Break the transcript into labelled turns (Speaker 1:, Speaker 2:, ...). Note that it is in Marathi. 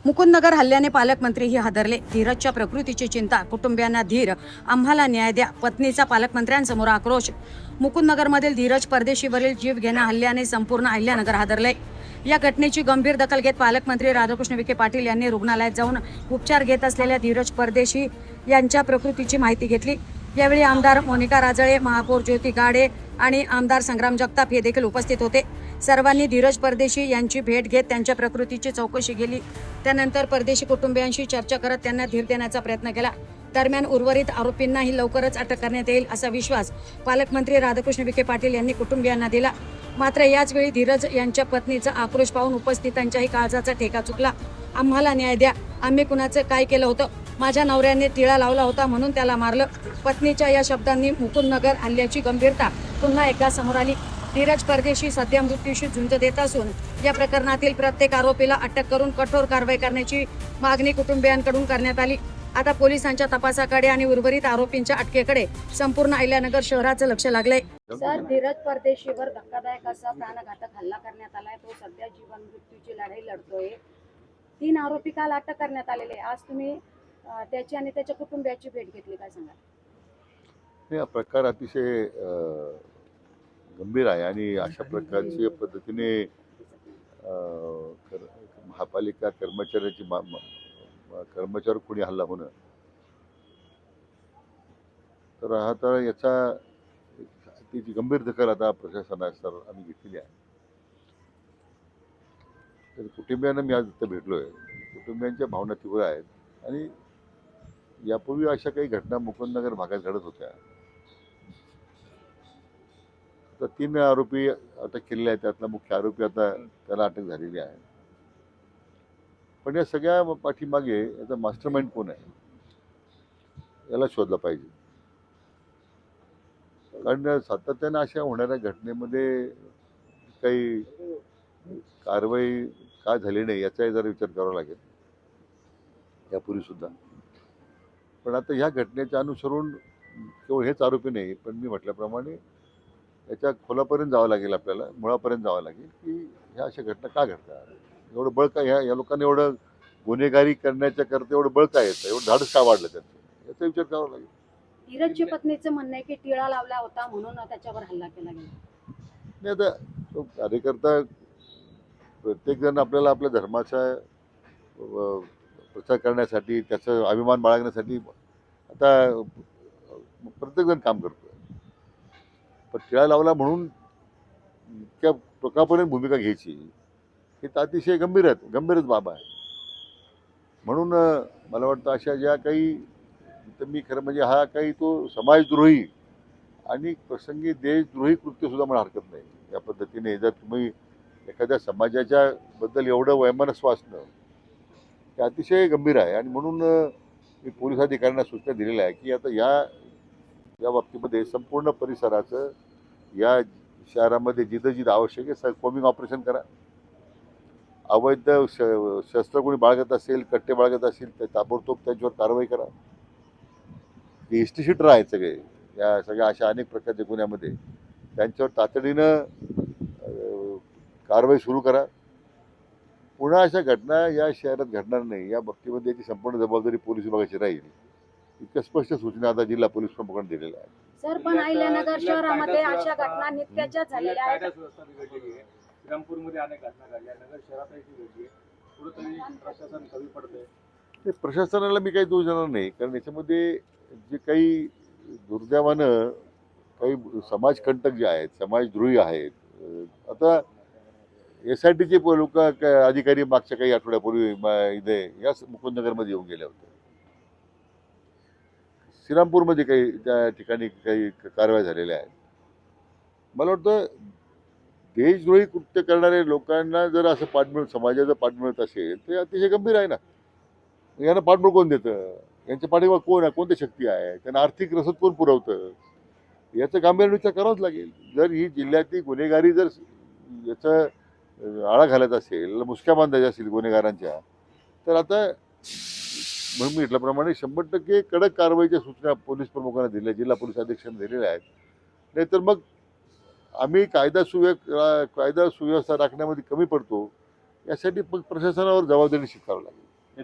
Speaker 1: मुकुंदनगर हल्ल्याने पालकमंत्रीही हादरले. धीरजच्या प्रकृतीची चिंता, कुटुंबियांना धीर, आम्हाला न्याय द्या. पत्नीचा पालकमंत्र्यांसमोर आक्रोश. मुकुंदनगरमधील धीरज परदेशीवरील जीवघेण्या हल्ल्याने संपूर्ण अहिल्यानगर हादरले. या घटनेची गंभीर दखल घेत पालकमंत्री राधाकृष्ण विखे पाटील यांनी रुग्णालयात जाऊन उपचार घेत असलेल्या धीरज परदेशी यांच्या प्रकृतीची माहिती घेतली. यावेळी आमदार मोनिका राजळे, महापौर ज्योती गाडे आणि आमदार संग्राम जगताप हे देखील उपस्थित होते. सर्वांनी धीरज परदेशी यांची भेट घेत त्यांच्या प्रकृतीची चौकशी केली. त्यानंतर परदेशी कुटुंबियांशी चर्चा करत त्यांना धीर देण्याचा प्रयत्न केला. दरम्यान उर्वरित आरोपींनाही लवकरच अटक करण्यात येईल असा विश्वास पालकमंत्री राधाकृष्ण विखे पाटील यांनी कुटुंबियांना दिला. मात्र याच वेळी धीरज यांच्या पत्नीचा आक्रोश पाहून उपस्थितांच्याही काळजाचा ठेका चुकला. आम्हाला न्याय द्या. आम्ही कुणाचं काय केलं होतं? माझ्या नवऱ्याने टिळा लावला होता म्हणून त्याला मारलं. पत्नीच्या या शब्दांनी मुकुंदनगर हल्ल्याची गंभीरता पुन्हा एकदा समोर आली. धीरज परदेशी सध्या मृत्यूशी झुंज देत असून या प्रकरणातील प्रत्येक आरोपीला अटक करून कठोर कारवाई करण्याची मागणी कुटुंबियांकडून करण्यात आली. आता पोलिसांच्या तपासाकडे आणि उर्वरित आरोपींच्या अटकेकडे संपूर्ण अहिल्यानगर शहराचं लक्ष लागलंय. सर, धीरज परदेशीवर धक्कादायक असा प्राणघातक हल्ला करण्यात आलाय. तो सध्या जीवन मृत्यूची लढाई लढतोय. 3 आरोपी काल अटक करण्यात आलेले. आज तुम्ही त्याची आणि त्याच्या कुटुंबियाची भेट घेतली, काय सांगाल?
Speaker 2: हा प्रकार अतिशय गंभीर आहे आणि अशा प्रकारच्या पद्धतीने महापालिका कर्मचारी कोणी हल्ला होणं, तर याचा त्याची गंभीर दखल आता प्रशासनासर आम्ही घेतलेली आहे. तर कुटुंबियांना मी आज इथं भेटलोय. कुटुंबियांच्या भावना तीव्र आहेत आणि यापूर्वी अशा काही घटना मुकुंदनगर भागात घडत होत्या. तर 3 आरोपी अटक केलेले आहेत. त्यातला मुख्य आरोपी आता त्याला अटक झालेली आहे. पण या सगळ्या पाठीमागे याचा मास्टरमाइंड कोण आहे याला शोधलं पाहिजे. कारण सातत्यानं अशा होणाऱ्या घटनेमध्ये काही कारवाई का झाली नाही याचाही जरा विचार करावा लागेल यापूर्वी सुद्धा. पण आता ह्या घटनेच्या अनुसरून केवळ हेच आरोपी नाही, पण मी म्हटल्याप्रमाणे याच्या खोलापर्यंत जावं लागेल, आपल्याला मुळापर्यंत जावं लागेल की ह्या अशा घटना का घडतात, एवढं बळ का या लोकांना एवढं गुन्हेगारी करण्याच्या करता एवढं बळ काय येतं, एवढं धाडस का वाढलं त्यांचं, याचा विचार करावा लागेल.
Speaker 1: धीरजच्या पत्नीचं म्हणणं आहे की टिळा लावला होता म्हणून त्याच्यावर हल्ला केला गेला.
Speaker 2: नाही, आता तो कार्यकर्ता प्रत्येक जण आपल्याला आपल्या धर्माचा प्रचार करण्यासाठी, त्याचा अभिमान बाळगण्यासाठी आता प्रत्येकजण काम करतो. पण टिळा लावला म्हणून इतक्या टोकापर्यंत भूमिका घ्यायची हे तर अतिशय गंभीरच बाब आहे. म्हणून मला वाटतं अशा ज्या काही, तर मी खरं म्हणजे हा काही तो समाजद्रोही आणि प्रसंगी देशद्रोही कृत्य सुद्धा मला हरकत नाही. या पद्धतीने जर तुम्ही एखाद्या समाजाच्या बद्दल एवढं वैमनस्व असणं हे अतिशय गंभीर आहे. आणि म्हणून मी पोलीस अधिकाऱ्यांना सूचना दिलेल्या आहे की आता या बाबतीमध्ये संपूर्ण परिसराचं, या शहरामध्ये जिथं आवश्यक आहे कॉम्बिंग ऑपरेशन करा. अवैध शस्त्र कोणी बाळगत असेल, कट्टे बाळगत असेल तर ताबडतोब त्यांच्यावर कारवाई करा. हिस्ट्री शीटर आहेत सगळे या सगळ्या अशा अनेक प्रकारच्या गुन्ह्यामध्ये, त्यांच्यावर तातडीनं कारवाई सुरू करा. पुन्हा अशा घटना या शहरात घडणार नाही या बाबतीमध्ये याची संपूर्ण जबाबदारी पोलीस विभागाची राहील. इतक्या स्पष्ट सूचना आता जिल्हा पोलीस प्रमुखांनी दिलेल्या आहेत.
Speaker 1: सर, पण अहिल्यानगर शहरामध्ये अशा घटना नित्याच्या झालेल्या आहेत.
Speaker 3: श्रीरामपूरमध्ये अनेक घटना घडल्या, नगर शहरातही घडली. कुठेतरी प्रशासन कमी पडतंय.
Speaker 2: प्रशासनाला मी काही दोष देणार नाही, कारण याच्यामध्ये जे काही दुर्दैवानं काही समाजकंटक जे आहेत, समाजद्रोही आहेत. आता SITचे लोक अधिकारी मागच्या काही आठवड्यापूर्वी इथे या मुकुंदनगरमध्ये येऊन गेले होते. श्रीरामपूरमध्ये काही त्या ठिकाणी काही कारवाया झालेल्या आहेत. मला वाटतं देशद्रोही कृत्य करणारे लोकांना जर असं पाठबळ, समाजाचं पाठ मिळत असेल तर अतिशय गंभीर आहे ना. यांना पाठबळ कोण देतं, यांच्या पाठीमागे कोण आहे, कोणती शक्ती आहे, त्यांना आर्थिक रसद कोण पुरवतं, याचं गांभीर्याने विचार करावाच लागेल. जर ही जिल्ह्यातली गुन्हेगारी जर याचं आळा घालत असेल, मुसक्या बांधायच्या असतील गुन्हेगारांच्या, तर आता म्हणून मी म्हटल्याप्रमाणे 100% कडक कारवाईच्या सूचना पोलीस प्रमुखांना दिल्या, जिल्हा पोलीस अधीक्षकांना दिलेल्या आहेत. नाहीतर मग आम्ही कायदा सुव्यवस्था राखण्यामध्ये कमी पडतो. यासाठी मग प्रशासनावर जबाबदारी स्वीकारावी लागेल.